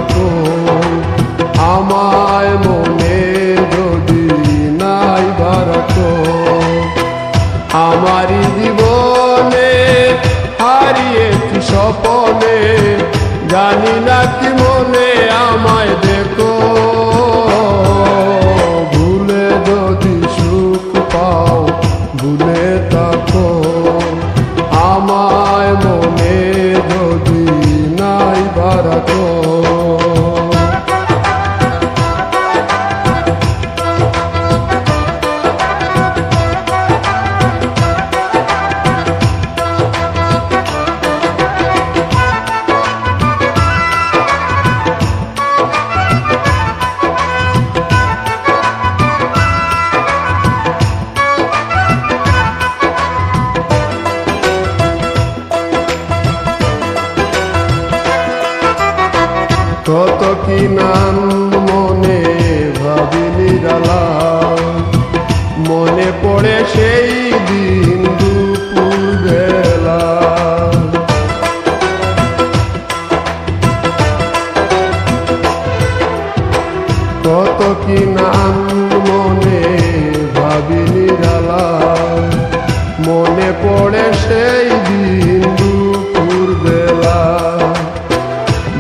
রাখো, আমায় মনে যদি নাই রাখো। আমারই জীবনে হারিয়েছি স্বপনে, জানি না কি মনে আমায় দেখো। ভুলে যদি সুখ পাও ভুলে থাকো, আমায় মনে যদি নাই রাখো। কত কি নাম মনে ভাবি নিরালা, মনে পড়ে সেই দিন দুপুর বেলা। কত কি নাম মনে ভাবি নিরালা, মনে পড়ে সেই দিন দুপুর বেলা।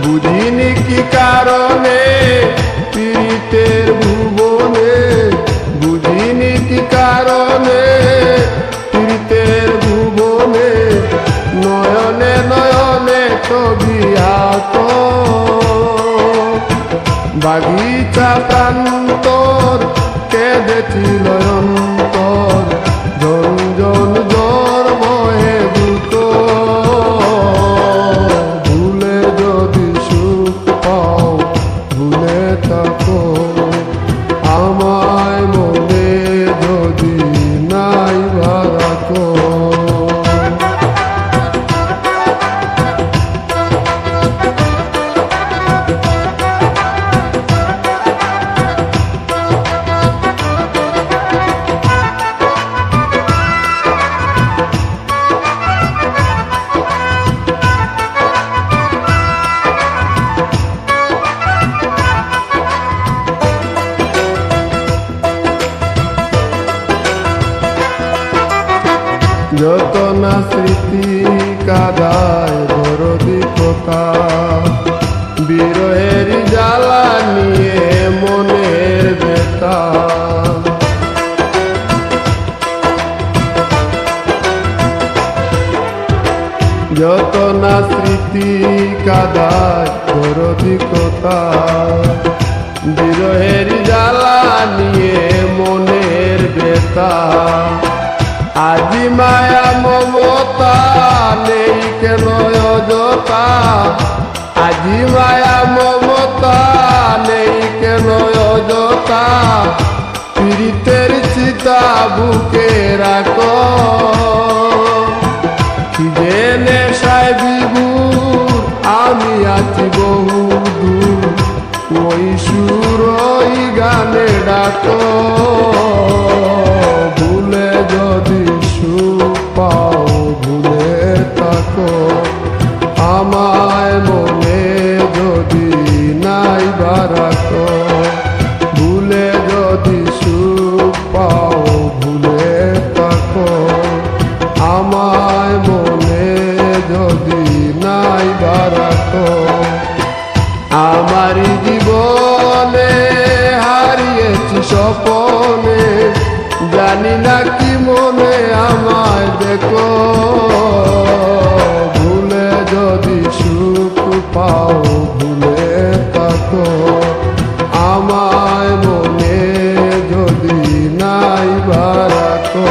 বুঝিনি কি কারণে পীড়িতের ভুবনে, বুঝিনি কি কারণে পীড়িতের ভুবনে, নয়নে নয়নে ছবি আঁকো। বাগিচা প্রান্তর কেঁদেছিল অন্তর, ঝনঝন জ্বর বহে দ্রুত। ভুলে যদি সুখ পাও ভুলে থাকো, আমায় মনে যদি নাই রাখো। যত না স্মৃতি কাদায় দরদি কথা, বিরহের জ্বালা নিয়ে মনের ব্যথা। যত না স্মৃতি কাদায় দরদি কথা, বিরহের জ্বালা নিয়ে মনের ব্যথা। আজি মায়া মমতা নেই কেন অযথা, আজি মায়া মমতা নেই কেন অযথা। পীড়িতের চিতা বুকে রাখো, যে নেশায় বিভোর আমি আছি বহু দূর, ওই সুর ওই গানে ডাকো। ভুলে যদি সুখ পাও ভুলে থাকো, আমায় মনে যদি নাই রাখো। ভুলে যদি সুখ পাও ভুলে থাকো, আমায় মনে যদি নাই রাখো। আমারই জীবনে হারিয়েছি স্বপনে, জানি না কি মনে আমায় দেখো। ভুলে যদি সুখ পাও ভুলে থাকো, আমায় মনে যদি নাই রাখো।